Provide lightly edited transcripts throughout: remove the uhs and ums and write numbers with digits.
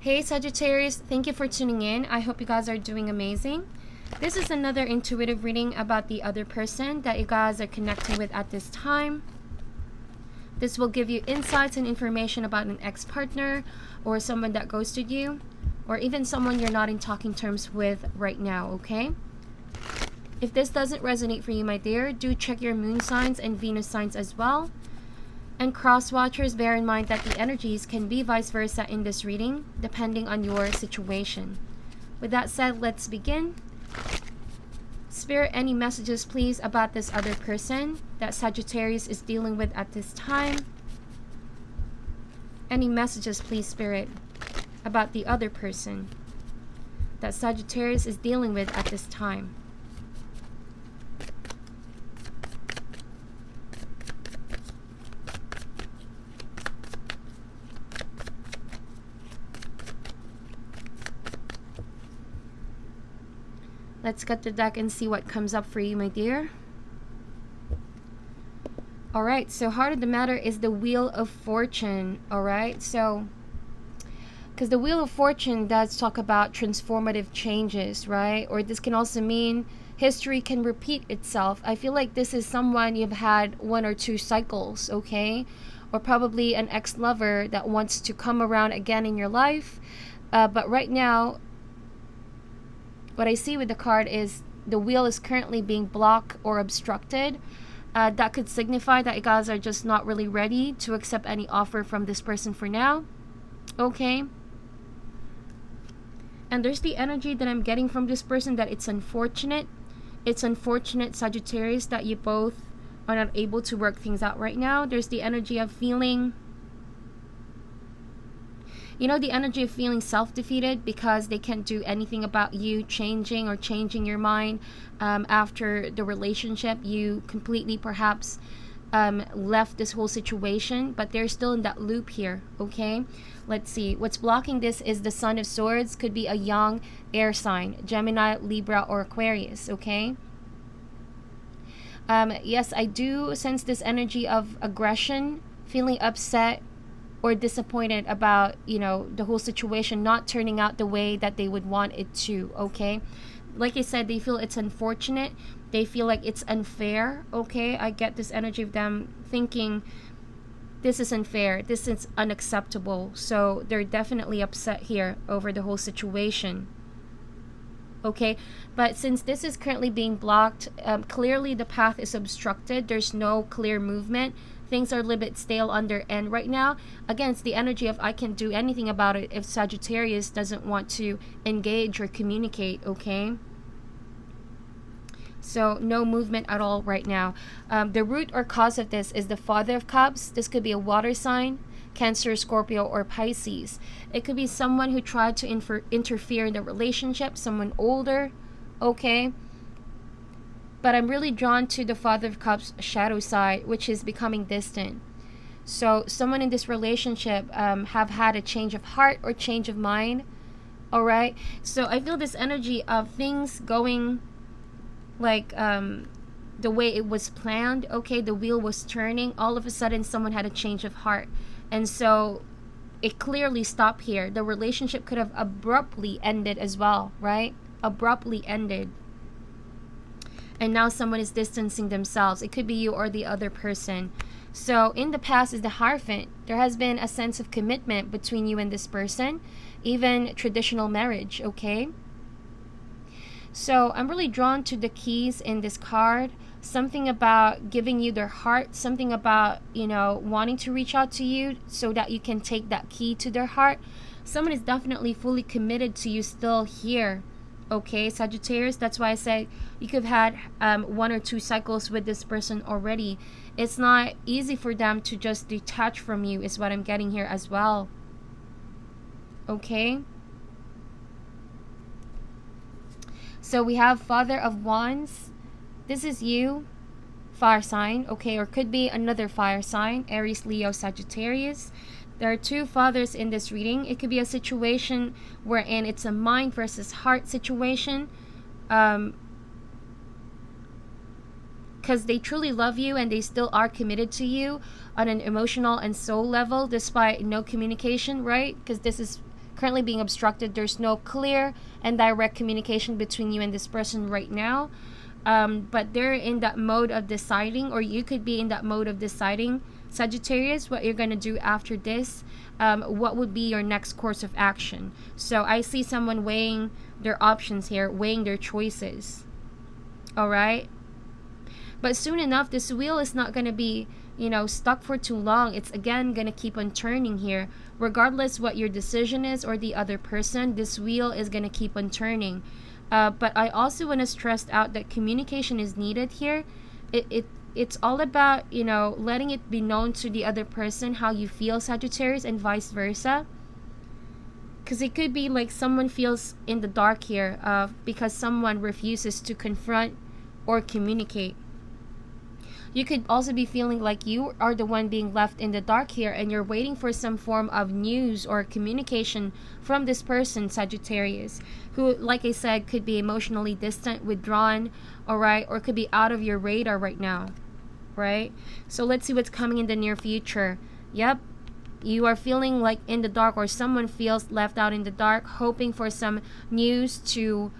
Hey Sagittarius, thank you for tuning in. I hope you guys are doing amazing. This is another intuitive reading about the other person that you guys are connecting with at this time. This will give you insights and information about an ex-partner or someone that ghosted you, or even someone you're not in talking terms with right now, okay? If this doesn't resonate for you, my dear, do check your moon signs and Venus signs as well. And cross-watchers, bear in mind that the energies can be vice versa in this reading, depending on your situation. With that said, let's begin. Spirit, any messages, please, about this other person that Sagittarius is dealing with at this time? Any messages, please, Spirit, about the other person that Sagittarius is dealing with at this time? Let's cut the deck and see what comes up for you, my dear. Alright, so heart of the matter is the Wheel of Fortune. Alright, so because the Wheel of Fortune does talk about transformative changes, right? Or this can also mean history can repeat itself. I feel like this is someone you've had 1 or 2 cycles, okay? Or probably an ex-lover that wants to come around again in your life. But right now, what I see with the card is the wheel is currently being blocked or obstructed. That could signify that you guys are just not really ready to accept any offer from this person for now. Okay. And there's the energy that I'm getting from this person that it's unfortunate. It's unfortunate, Sagittarius, that you both are not able to work things out right now. There's the energy of feeling... You know, the energy of feeling self-defeated because they can't do anything about you changing or changing your mind after the relationship. You completely perhaps left this whole situation, but they're still in that loop here, okay? Let's see. What's blocking this is the Sun of Swords. Could be a young air sign, Gemini, Libra, or Aquarius, okay? Yes, I do sense this energy of aggression, feeling upset, or disappointed about, you know, the whole situation not turning out the way that they would want it to, okay? Like I said, they feel it's unfortunate. They feel like it's unfair, okay? I get this energy of them thinking this is unfair, this is unacceptable. So they're definitely upset here over the whole situation, okay? But since this is currently being blocked, clearly the path is obstructed. There's no clear movement. Things are a little bit stale on their end right now. Again, it's the energy of I can't do anything about it if Sagittarius doesn't want to engage or communicate, okay? So no movement at all right now. The root or cause of this is the Father of Cups. This could be a water sign, Cancer, Scorpio, or Pisces. It could be someone who tried to interfere in the relationship, someone older, okay? But I'm really drawn to the Father of Cups shadow side, which is becoming distant. So someone in this relationship have had a change of heart or change of mind. All right. So I feel this energy of things going like the way it was planned. Okay, the wheel was turning. All of a sudden, someone had a change of heart. And so it clearly stopped here. The relationship could have abruptly ended as well, right? Abruptly ended. And now someone is distancing themselves. It could be you or the other person. So in the past is the Hierophant. There has been a sense of commitment between you and this person. Even traditional marriage, okay? So I'm really drawn to the keys in this card. Something about giving you their heart. Something about, you know, wanting to reach out to you so that you can take that key to their heart. Someone is definitely fully committed to you still here. Okay, Sagittarius, that's why I said you could have had 1 or 2 cycles with this person already. It's not easy for them to just detach from you is what I'm getting here as well. Okay. So we have Father of Wands. This is you, fire sign, okay, or could be another fire sign, Aries, Leo, Sagittarius. There are 2 fathers in this reading. It could be a situation wherein it's a mind versus heart situation. Because they truly love you and they still are committed to you on an emotional and soul level despite no communication, right? Because this is currently being obstructed. There's no clear and direct communication between you and this person right now. But they're in that mode of deciding, or you could be in that mode of deciding, Sagittarius, what you're going to do after this. What would be your next course of action? So I see someone weighing their options here, weighing their choices. All right. But soon enough, this wheel is not going to be, stuck for too long. It's again going to keep on turning here. Regardless what your decision is or the other person, this wheel is going to keep on turning. But I also want to stress out that communication is needed here. It's all about, letting it be known to the other person how you feel, Sagittarius, and vice versa. Because it could be like someone feels in the dark here because someone refuses to confront or communicate. You could also be feeling like you are the one being left in the dark here, and you're waiting for some form of news or communication from this person, Sagittarius, who, like I said, could be emotionally distant, withdrawn, all right, or could be out of your radar right now, right? So let's see what's coming in the near future. Yep, you are feeling like in the dark, or someone feels left out in the dark, hoping for some news to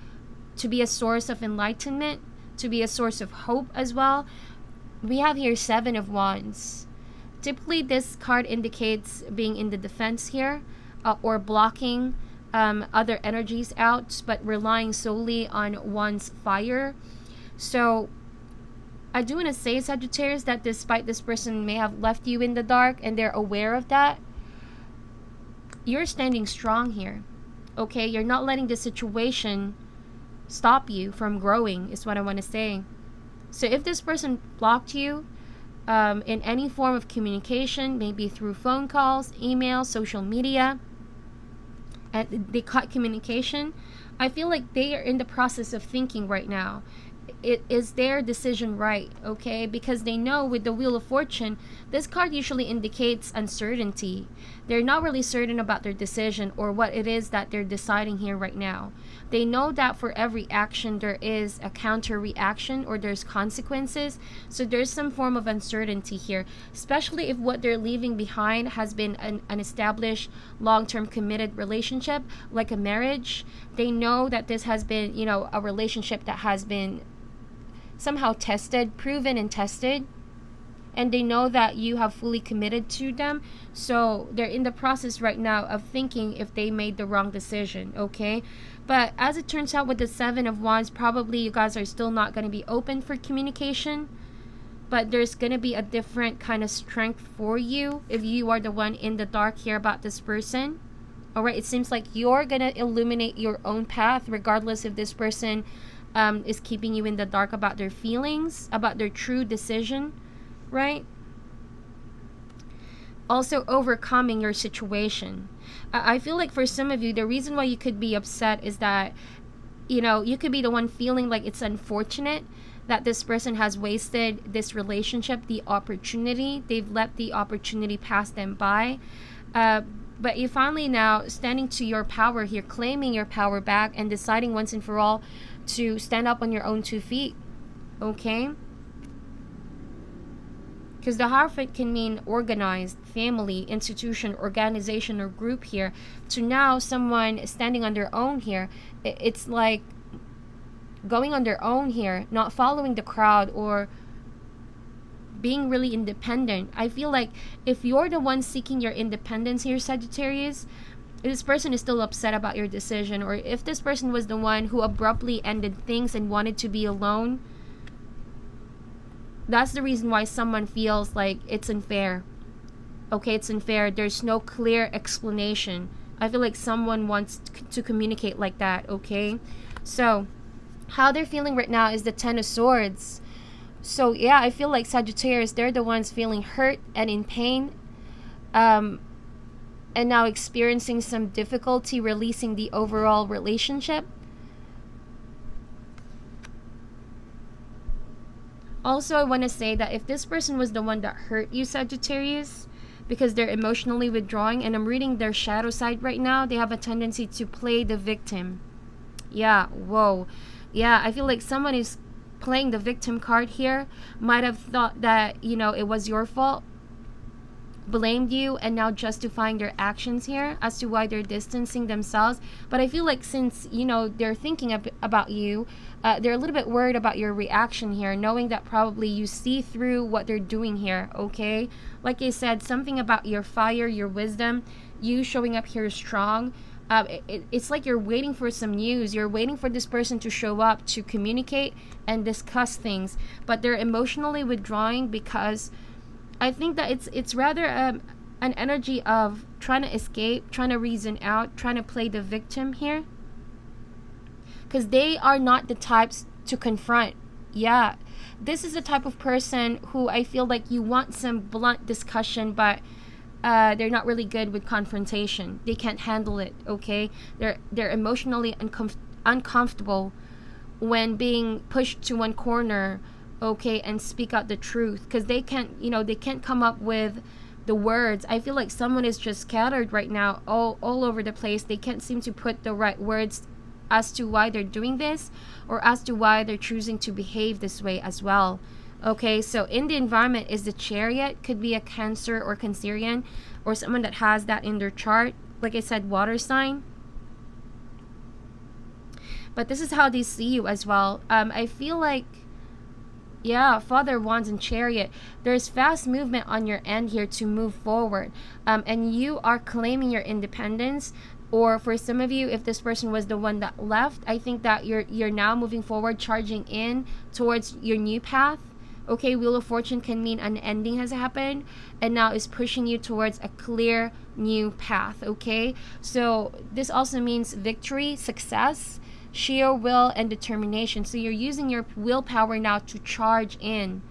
be a source of enlightenment, to be a source of hope as well. We have here 7 of Wands. Typically, this card indicates being in the defense here, or blocking other energies out, but relying solely on one's fire. So I do want to say, Sagittarius, that despite this person may have left you in the dark and they're aware of that, you're standing strong here. Okay, you're not letting the situation stop you from growing, is what I want to say. So if this person blocked you in any form of communication, maybe through phone calls, email, social media, and they cut communication, I feel like they are in the process of thinking right now. It is their decision right, okay? Because they know with the Wheel of Fortune, this card usually indicates uncertainty. They're not really certain about their decision or what it is that they're deciding here right now. They know that for every action there is a counter reaction, or there's consequences. So there's some form of uncertainty here, especially if what they're leaving behind has been an established long-term committed relationship, like a marriage. They know that this has been, a relationship that has been somehow tested, proven and tested, and they know that you have fully committed to them. So they're in the process right now of thinking if they made the wrong decision, okay? But as it turns out, with the 7 of Wands, probably you guys are still not going to be open for communication, but there's going to be a different kind of strength for you if you are the one in the dark here about this person. All right, it seems like you're going to illuminate your own path, regardless if this person is keeping you in the dark about their feelings, about their true decision, right? Also, overcoming your situation. I feel like for some of you, the reason why you could be upset is that, you could be the one feeling like it's unfortunate that this person has wasted this relationship, the opportunity. They've let the opportunity pass them by. But you finally now standing to your power here, claiming your power back and deciding once and for all to stand up on your own 2 feet, okay? Because the Hierophant can mean organized, family, institution, organization, or group here. To now someone standing on their own here, it's like going on their own here, not following the crowd or being really independent. I feel like if you're the one seeking your independence here, Sagittarius, this person is still upset about your decision, or if this person was the one who abruptly ended things and wanted to be alone, that's the reason why someone feels like it's unfair. Okay, it's unfair. There's no clear explanation. I feel like someone wants to communicate like that, okay? So, how they're feeling right now is the 10 of Swords. So, yeah, I feel like Sagittarius, they're the ones feeling hurt and in pain. And now experiencing some difficulty releasing the overall relationship. Also, I want to say that if this person was the one that hurt you, Sagittarius, because they're emotionally withdrawing, and I'm reading their shadow side right now, they have a tendency to play the victim. Yeah, whoa. Yeah, I feel like someone is playing the victim card here. Might have thought that, it was your fault. blamed you and now justifying their actions here as to why they're distancing themselves. But I feel like since, you know, they're thinking about you, they're a little bit worried about your reaction here, knowing that probably you see through what they're doing here, okay? Like I said, something about your fire, your wisdom, you showing up here strong. It's like you're waiting for some news. You're waiting for this person to show up to communicate and discuss things, but they're emotionally withdrawing because I think that it's rather an energy of trying to escape, trying to reason out, trying to play the victim here, because they are not the types to confront. Yeah, this is the type of person who I feel like you want some blunt discussion, but they're not really good with confrontation. They can't handle it, okay? They're emotionally uncomfortable when being pushed to one corner, okay, and speak out the truth, because they can't, you know, they can't come up with the words. I feel like someone is just scattered right now, all over the place. They can't seem to put the right words as to why they're doing this, or as to why they're choosing to behave this way as well. Okay, so in the environment is the Chariot. Could be a Cancer or Cancerian, or someone that has that in their chart. Like I said, water sign. But this is how they see you as well. I feel like, yeah, Father of Wands and Chariot. There's fast movement on your end here to move forward. And you are claiming your independence. Or for some of you, if this person was the one that left, I think that you're now moving forward, charging in towards your new path. Okay, Wheel of Fortune can mean an ending has happened and now is pushing you towards a clear new path, okay? So this also means victory, success, sheer will, and determination. So you're using your willpower now to charge in,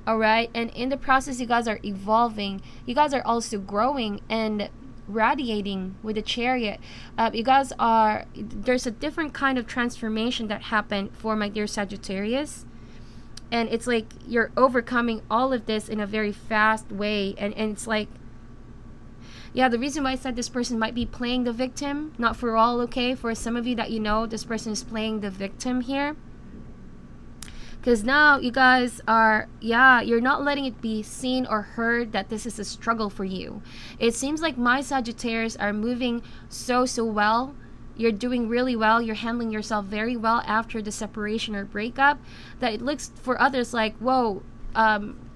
all right? And in the process, you guys are evolving. You guys are also growing and radiating with the Chariot. You guys are, there's a different kind of transformation that happened for my dear Sagittarius. And it's like you're overcoming all of this in a very fast way. And it's like, yeah, the reason why I said this person might be playing the victim, not for all, okay? For some of you that you know, this person is playing the victim here. Because now you guys are, yeah, you're not letting it be seen or heard that this is a struggle for you. It seems like my Sagittarius are moving so well. You're doing really well. You're handling yourself very well after the separation or breakup, that it looks for others like, whoa,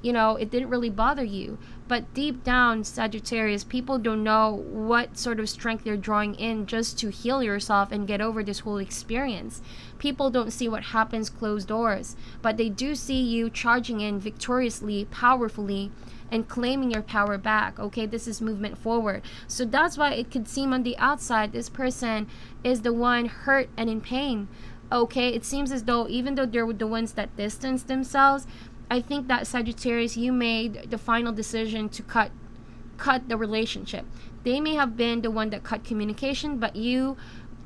you know, it didn't really bother you. But deep down, Sagittarius, people don't know what sort of strength you're drawing in just to heal yourself and get over this whole experience. People don't see what happens closed doors, but they do see you charging in victoriously, powerfully, and claiming your power back. Okay, this is movement forward. So that's why it could seem on the outside this person is the one hurt and in pain. Okay, it seems as though even though they're the ones that distance themselves, I think that Sagittarius, you made the final decision to cut the relationship. They may have been the one that cut communication, but you,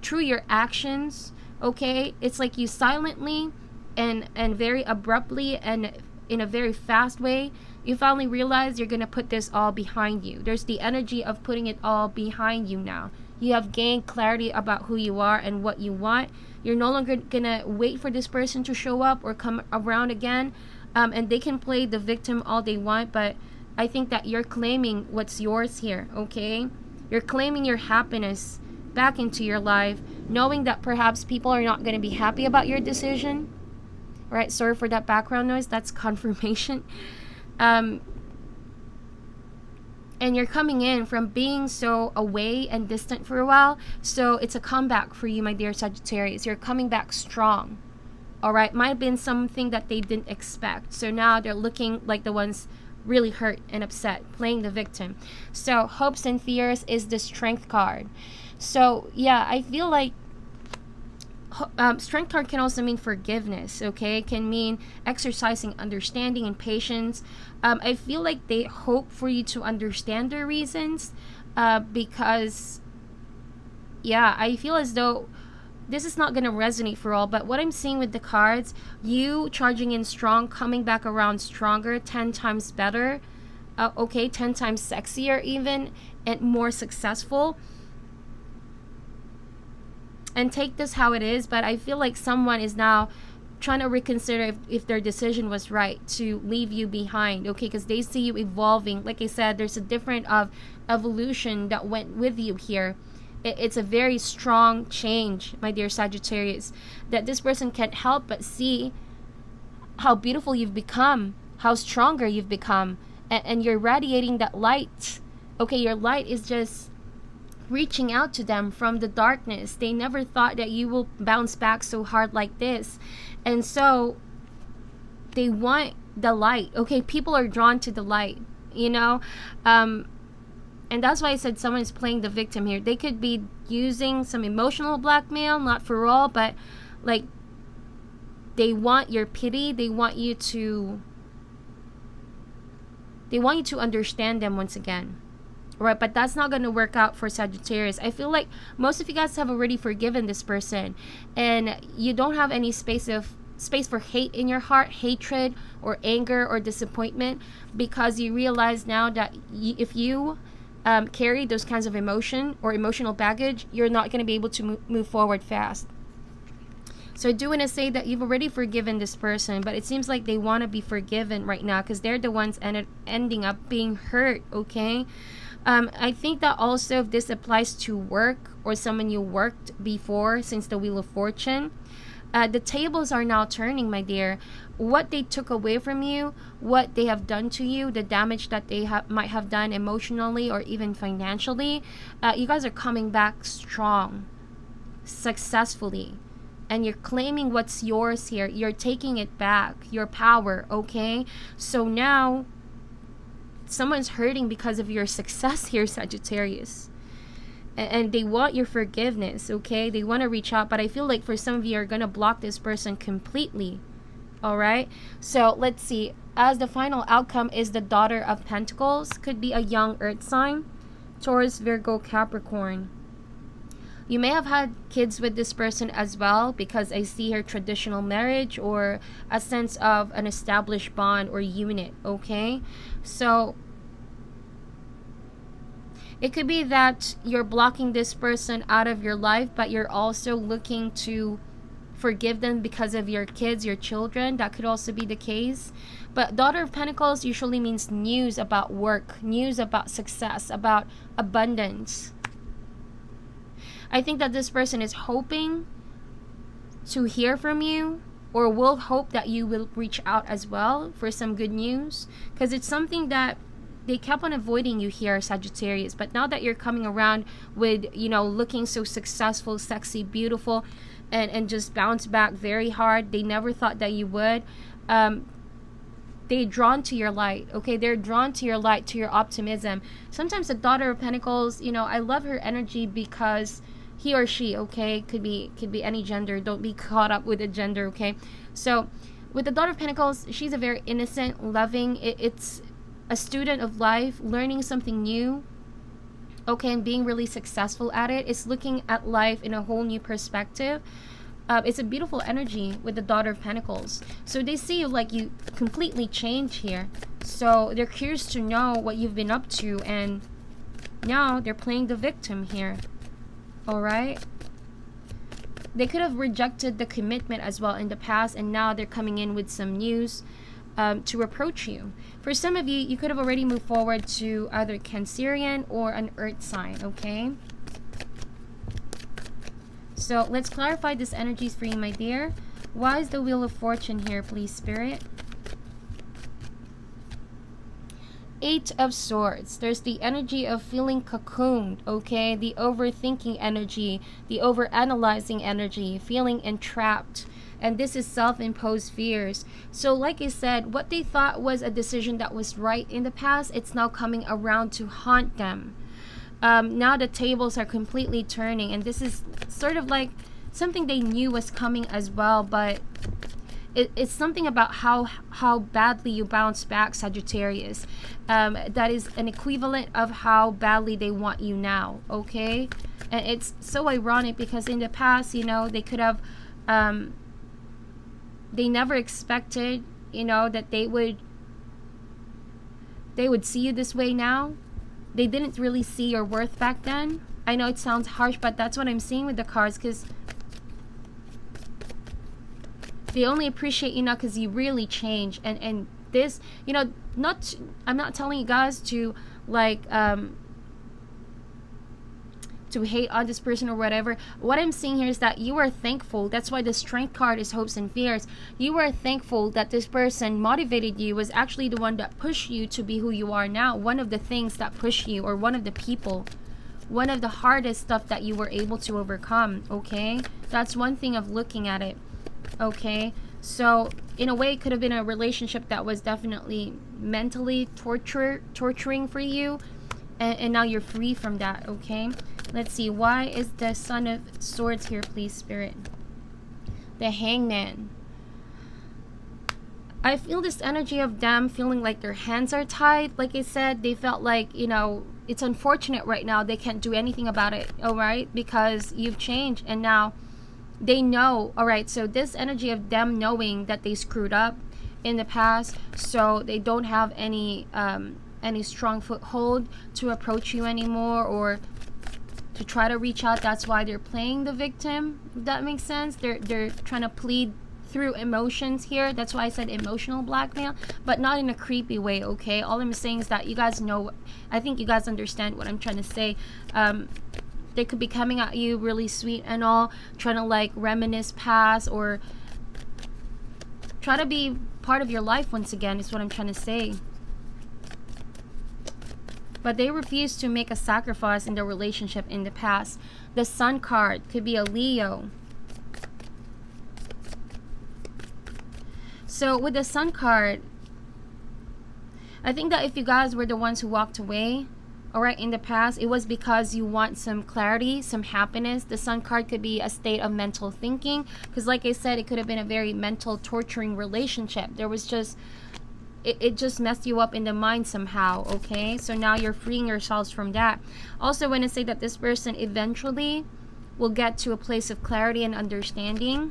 through your actions, okay, it's like you silently and very abruptly and in a very fast way, you finally realize you're going to put this all behind you. There's the energy of putting it all behind you now. You have gained clarity about who you are and what you want. You're no longer going to wait for this person to show up or come around again. And they can play the victim all they want, but I think that you're claiming what's yours here, okay? You're claiming your happiness back into your life, knowing that perhaps people are not going to be happy about your decision. Right? Sorry for that background noise. That's confirmation. And you're coming in from being so away and distant for a while. So it's a comeback for you, my dear Sagittarius. You're coming back strong. All right, might have been something that they didn't expect. So now they're looking like the ones really hurt and upset, playing the victim. So hopes and fears is the Strength card. So yeah, I feel like Strength card can also mean forgiveness, okay? It can mean exercising understanding and patience. I feel like they hope for you to understand their reasons because, yeah, I feel as though this is not going to resonate for all, but what I'm seeing with the cards, you charging in strong, coming back around stronger, 10 times better, okay, 10 times sexier even, and more successful. And take this how it is, but I feel like someone is now trying to reconsider if their decision was right to leave you behind, okay? Because they see you evolving. Like I said, there's a different of evolution that went with you here. It's a very strong change, my dear Sagittarius, that this person can't help but see how beautiful you've become, how stronger you've become, and you're radiating that light. Okay, your light is just reaching out to them from the darkness. They never thought that you will bounce back so hard like this. And so they want the light. Okay, people are drawn to the light, you know? And that's why I said someone is playing the victim here. They could be using some emotional blackmail, not for all, but like they want your pity. They want you to understand them once again. Right, but that's not going to work out for Sagittarius. I feel like most of you guys have already forgiven this person, and you don't have any space for hate in your heart, hatred or anger or disappointment, because you realize now that if you carry those kinds of emotion or emotional baggage, you're not going to be able to move forward fast. So I do want to say that you've already forgiven this person, but it seems like they want to be forgiven right now because they're the ones ending up being hurt, okay? I think that also if this applies to work or someone you worked before, since the Wheel of Fortune, the tables are now turning, my dear. What they took away from you, what they have done to you, the damage that they might have done emotionally or even financially, you guys are coming back strong, successfully. And you're claiming what's yours here. You're taking it back, your power, okay? So now someone's hurting because of your success here, Sagittarius. And they want your forgiveness, okay? They want to reach out, but I feel like for some of you are going to block this person completely, all right? So let's see. As the final outcome is the Daughter of Pentacles. Could be a young earth sign, Taurus, Virgo, Capricorn. You may have had kids with this person as well, because I see here traditional marriage or a sense of an established bond or unit, okay? So it could be that you're blocking this person out of your life, but you're also looking to forgive them because of your kids, your children. That could also be the case. But Daughter of Pentacles usually means news about work, news about success, about abundance. I think that this person is hoping to hear from you, or will hope that you will reach out as well for some good news, because it's something that they kept on avoiding you here, Sagittarius. But now that you're coming around with, you know, looking so successful, sexy, beautiful, and just bounce back very hard, they never thought that you would. They're drawn to your light, okay? They're drawn to your light, to your optimism. Sometimes the Daughter of Pentacles, you know, I love her energy because he or she, okay, could be any gender. Don't be caught up with a gender, okay? So with the Daughter of Pentacles, she's a very innocent, loving, it's a student of life, learning something new, okay, and being really successful at it. It's looking at life in a whole new perspective. It's a beautiful energy with the Daughter of Pentacles. So they see you like you completely change here. So they're curious to know what you've been up to, and now they're playing the victim here. All right? They could have rejected the commitment as well in the past, and now they're coming in with some news to approach you. For some of you, you could have already moved forward to either Cancerian or an earth sign, okay? So let's clarify these energies for you, my dear. Why is the Wheel of Fortune here, please, Spirit? Eight of Swords. There's the energy of feeling cocooned, okay? The overthinking energy, the overanalyzing energy, feeling entrapped. And this is self-imposed fears. So like I said, what they thought was a decision that was right in the past, it's now coming around to haunt them. Now the tables are completely turning, and this is sort of like something they knew was coming as well, but it's something about how badly you bounce back, Sagittarius. That is an equivalent of how badly they want you now, okay? And it's so ironic because in the past, you know, they could have, they never expected, you know, that they would see you this way now. They didn't really see your worth back then. I know it sounds harsh, but that's what I'm seeing with the cards, because They only appreciate you now because you really change. And this, you know, I'm not telling you guys to like to hate on this person or whatever. What I'm seeing here is that you are thankful. That's why the Strength card is hopes and fears. You are thankful that this person motivated you, was actually the one that pushed you to be who you are now. One of the things that pushed you, or one of the people, one of the hardest stuff that you were able to overcome. Okay, that's one thing of looking at it. Okay, so in a way it could have been a relationship that was definitely mentally torturing for you, and now you're free from that. Okay, let's see, why is the Son of Swords here, please, Spirit? The Hangman. I feel this energy of them feeling like their hands are tied. Like I said, they felt like, you know, it's unfortunate right now they can't do anything about it, all right, because you've changed, and now they know. All right, so this energy of them knowing that they screwed up in the past, so they don't have any strong foothold to approach you anymore or to try to reach out. That's why they're playing the victim, if that makes sense. They're trying to plead through emotions here. That's why I said emotional blackmail, but not in a creepy way. Okay, all I'm saying is that you guys know, I think you guys understand what I'm trying to say. They could be coming at you really sweet and all, trying to like reminisce past or try to be part of your life once again, is what I'm trying to say. But they refuse to make a sacrifice in their relationship in the past. The Sun card could be a Leo. So with the Sun card, I think that if you guys were the ones who walked away, all right, in the past, it was because you want some clarity, some happiness. The Sun card could be a state of mental thinking, because like I said, it could have been a very mental torturing relationship. There was just, it just messed you up in the mind somehow. Okay, so now you're freeing yourselves from that. Also, when I say that this person eventually will get to a place of clarity and understanding,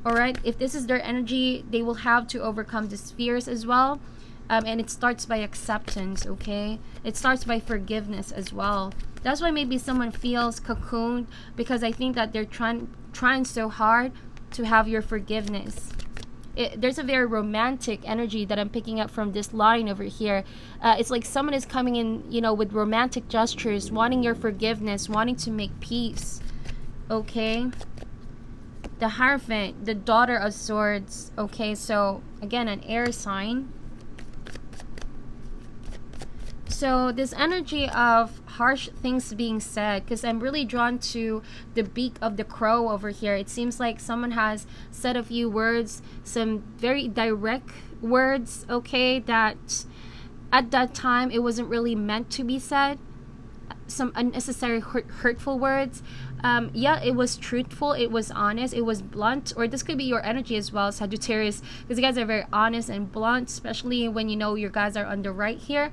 all right, if this is their energy, they will have to overcome these fears as well. And it starts by acceptance. Okay, it starts by forgiveness as well. That's why maybe someone feels cocooned, because I think that they're trying so hard to have your forgiveness. There's a very romantic energy that I'm picking up from this line over here. It's like someone is coming in, you know, with romantic gestures, wanting your forgiveness, wanting to make peace. Okay, the Hierophant, the Daughter of Swords. Okay, so again, an air sign. So this energy of harsh things being said, because I'm really drawn to the beak of the crow over here. It seems like someone has said a few words, some very direct words, okay, that at that time it wasn't really meant to be said. Some unnecessary hurtful words. Yeah, it was truthful, it was honest, it was blunt. Or this could be your energy as well, Sagittarius, because you guys are very honest and blunt, especially when you know your guys are on the right here.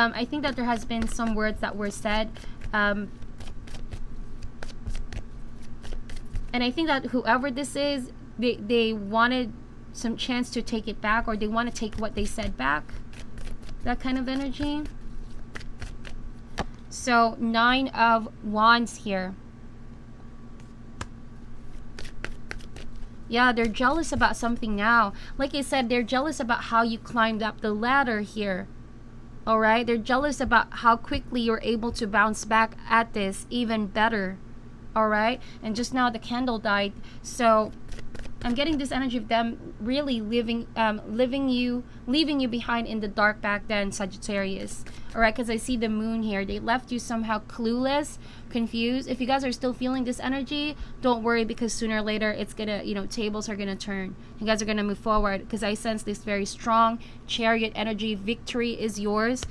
I think that there has been some words that were said, and I think that whoever this is, they wanted some chance to take it back, or they want to take what they said back, that kind of energy. So 9 of Wands here. Yeah, they're jealous about something now. Like I said, they're jealous about how you climbed up the ladder here. All right, they're jealous about how quickly you're able to bounce back at this even better. All right, and just now the candle died, so I'm getting this energy of them really leaving you behind in the dark back then, Sagittarius. All right, because I see the moon here. They left you somehow clueless, confused. If you guys are still feeling this energy, don't worry, because sooner or later it's gonna, you know, tables are gonna turn. You guys are gonna move forward, because I sense this very strong Chariot energy. Victory is yours.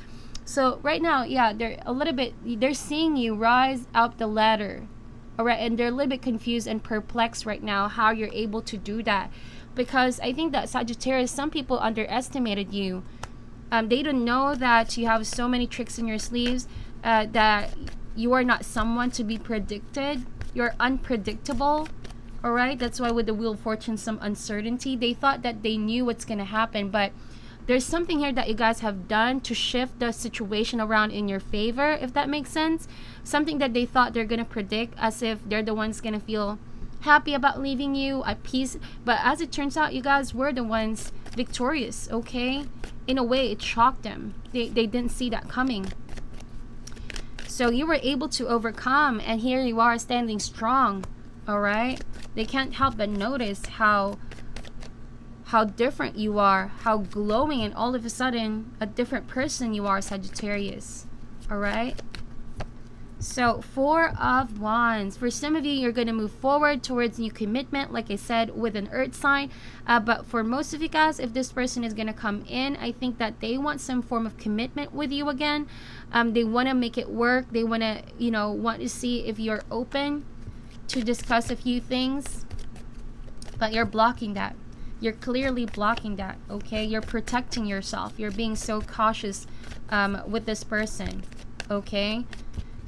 So right now, yeah, they're seeing you rise up the ladder. All right, and they're a little bit confused and perplexed right now how you're able to do that, because I think that Sagittarius, some people underestimated you. They don't know that you have so many tricks in your sleeves, that you are not someone to be predicted. You're unpredictable. All right, that's why with the Wheel of Fortune, some uncertainty. They thought that they knew what's gonna happen, but there's something here that you guys have done to shift the situation around in your favor, if that makes sense. Something that they thought they're gonna predict, as if they're the ones gonna feel happy about leaving you, at peace. But as it turns out, you guys were the ones victorious, okay? In a way, it shocked them. They didn't see that coming. So you were able to overcome, and here you are standing strong, all right? They can't help but notice how different you are, how glowing, and all of a sudden, a different person you are, Sagittarius, all right? So, Four of Wands. For some of you, you're going to move forward towards new commitment, like I said, with an earth sign. But for most of you guys, if this person is going to come in, I think that they want some form of commitment with you again. They want to make it work. They want to, want to see if you're open to discuss a few things. But you're blocking that. You're clearly blocking that, okay? You're protecting yourself. You're being so cautious with this person, okay?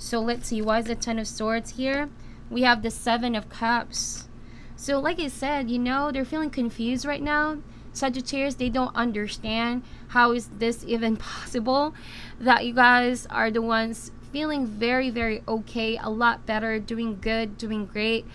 So let's see, why is the Ten of Swords here? We have the Seven of Cups. So like I said, they're feeling confused right now. Sagittarius, they don't understand how is this even possible, that you guys are the ones feeling very, very okay, a lot better, doing good, doing great.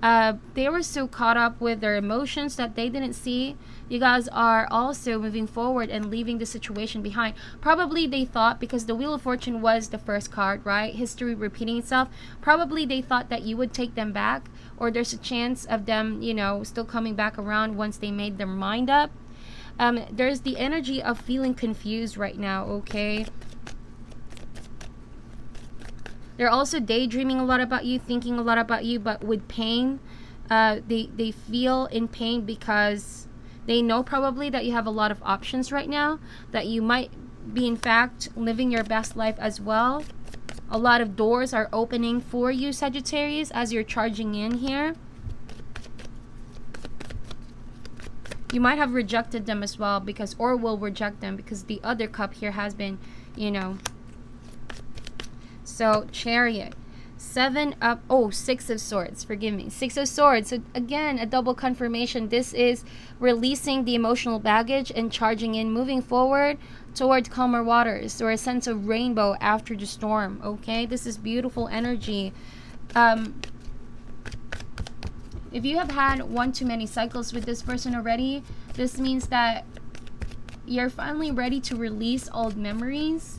They were so caught up with their emotions that they didn't see you guys are also moving forward and leaving the situation behind. Probably they thought, because the Wheel of Fortune was the first card, right? History repeating itself. Probably they thought that you would take them back, or there's a chance of them, still coming back around once they made their mind up. There's the energy of feeling confused right now, okay? They're also daydreaming a lot about you, thinking a lot about you, but with pain. They feel in pain because they know probably that you have a lot of options right now, that you might be in fact living your best life as well. A lot of doors are opening for you, Sagittarius, as you're charging in here. You might have rejected them as well, because, or will reject them, because the other cup here has been, So, Chariot. Six of Swords. Forgive me. Six of Swords. So, again, a double confirmation. This is releasing the emotional baggage and charging in, moving forward towards calmer waters, or a sense of rainbow after the storm. Okay? This is beautiful energy. If you have had one too many cycles with this person already, this means that you're finally ready to release old memories.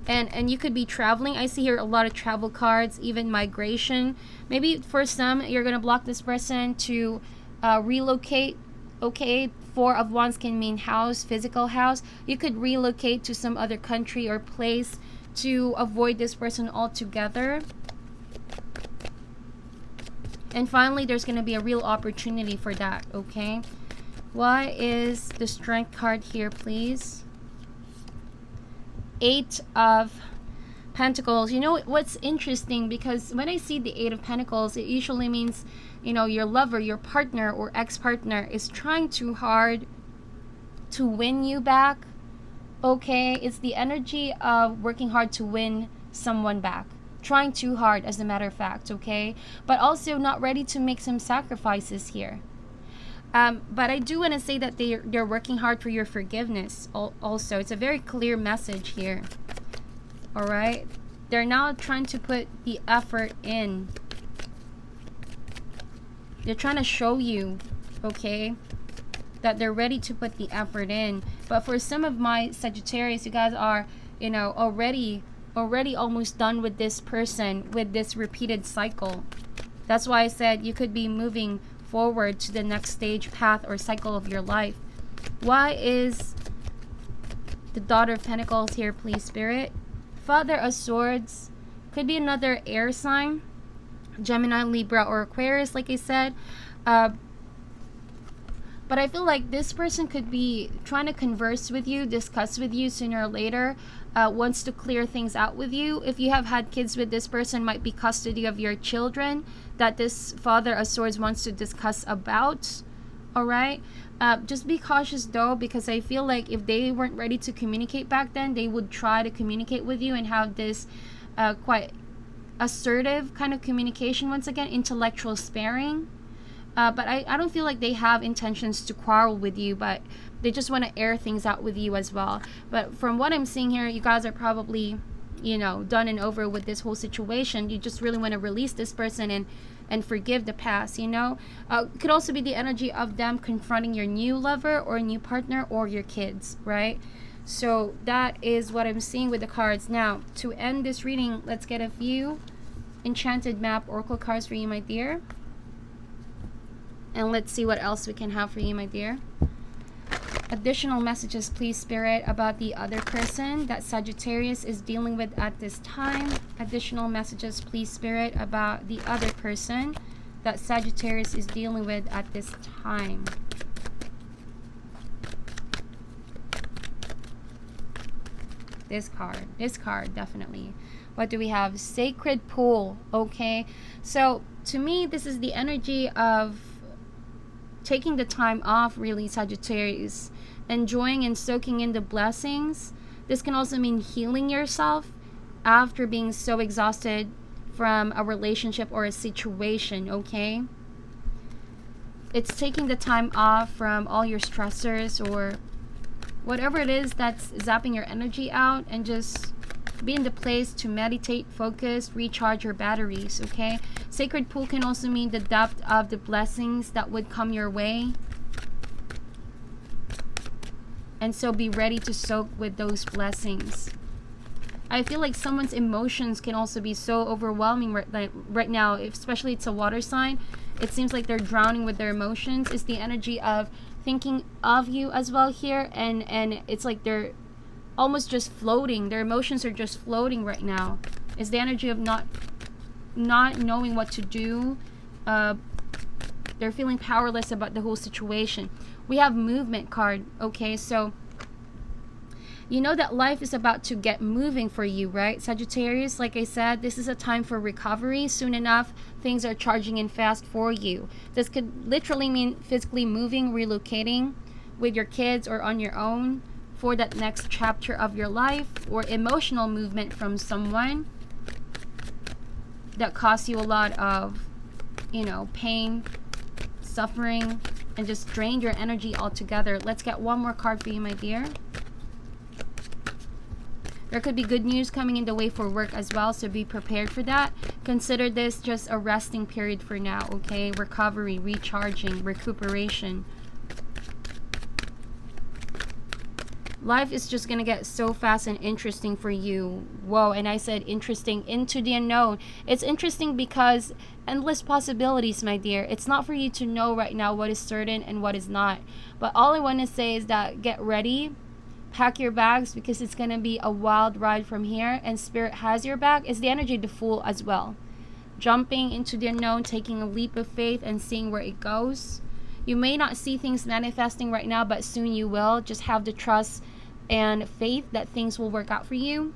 And you could be traveling. I see here a lot of travel cards, even migration. Maybe for some, you're going to block this person to relocate. Okay, Four of Wands can mean house, physical house. You could relocate to some other country or place to avoid this person altogether. And finally, there's going to be a real opportunity for that, okay? Why is the Strength card here, please? Eight of Pentacles. What's interesting, because when I see the Eight of Pentacles, it usually means, your lover, your partner or ex-partner is trying too hard to win you back. Okay, it's the energy of working hard to win someone back. Trying too hard, as a matter of fact, okay? But also not ready to make some sacrifices here. But I do want to say that they're working hard for your forgiveness also. It's a very clear message here. All right? They're now trying to put the effort in. They're trying to show you, okay, that they're ready to put the effort in. But for some of my Sagittarius, you guys are, already almost done with this person, with this repeated cycle. That's why I said you could be moving forward to the next stage, path, or cycle of your life. Why is the Daughter of Pentacles here, please, Spirit? Father of Swords. Could be another air sign. Gemini, Libra, or Aquarius, like I said. But I feel like this person could be trying to converse with you, discuss with you sooner or later. Wants to clear things out with you. If you have had kids with this person, might be custody of your children that this Father of Swords wants to discuss about. All right? Just be cautious though, because I feel like if they weren't ready to communicate back then, they would try to communicate with you and have this quite assertive kind of communication, once again, intellectual sparring. But I don't feel like they have intentions to quarrel with you, but they just want to air things out with you as well. But from what I'm seeing here, you guys are probably, done and over with this whole situation. You just really want to release this person and and forgive the past, you know. Could also be the energy of them confronting your new lover or new partner or your kids, right? So that is what I'm seeing with the cards. Now, to end this reading, let's get a few Enchanted Map Oracle cards for you, my dear. And let's see what else we can have for you, my dear. Additional messages, please, Spirit, about the other person that Sagittarius is dealing with at this time. Additional messages, please, Spirit, about the other person that Sagittarius is dealing with at this time. This card, definitely. What do we have? Sacred Pool. Okay, so to me, this is the energy of taking the time off, really, Sagittarius. Enjoying and soaking in the blessings. This can also mean healing yourself after being so exhausted from a relationship or a situation, okay? It's taking the time off from all your stressors or whatever it is that's zapping your energy out, and just be in the place to meditate, focus, recharge your batteries, okay? Sacred Pool can also mean the depth of the blessings that would come your way. And so be ready to soak with those blessings. I feel like someone's emotions can also be so overwhelming right now, especially it's a water sign. It seems like they're drowning with their emotions. It's the energy of thinking of you as well here. And it's like they're almost just floating. Their emotions are just floating right now. It's the energy of not knowing what to do. They're feeling powerless about the whole situation. We have Movement card, okay? So you know that life is about to get moving for you, right? Sagittarius, like I said, this is a time for recovery. Soon enough, things are charging in fast for you. This could literally mean physically moving, relocating with your kids or on your own for that next chapter of your life, or emotional movement from someone that costs you a lot of, you know, pain, suffering, and just drained your energy altogether. Let's get one more card for you, my dear. There could be good news coming in the way for work as well, so be prepared for that. Consider this just a resting period for now, okay? Recovery, recharging, recuperation. Life is just going to get so fast and interesting for you. Whoa, and I said interesting, into the unknown. It's interesting because endless possibilities, my dear. It's not for you to know right now what is certain and what is not. But all I want to say is that get ready. Pack your bags, because it's going to be a wild ride from here. And Spirit has your back. It's the energy of the Fool as well. Jumping into the unknown, taking a leap of faith and seeing where it goes. You may not see things manifesting right now, but soon you will. Just have the trust and faith that things will work out for you.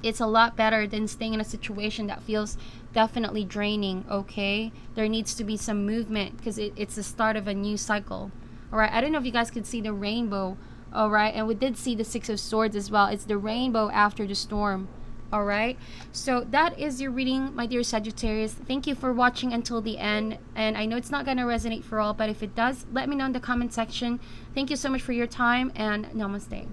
It's a lot better than staying in a situation that feels definitely draining, okay? There needs to be some movement, because it's the start of a new cycle. All right, I don't know if you guys could see the rainbow. All right, and we did see the Six of Swords as well. It's the rainbow after the storm. All right, so that is your reading, my dear Sagittarius. Thank you for watching until the end, and I know it's not going to resonate for all, but if it does, let me know in the comment section. Thank you so much for your time, and namaste.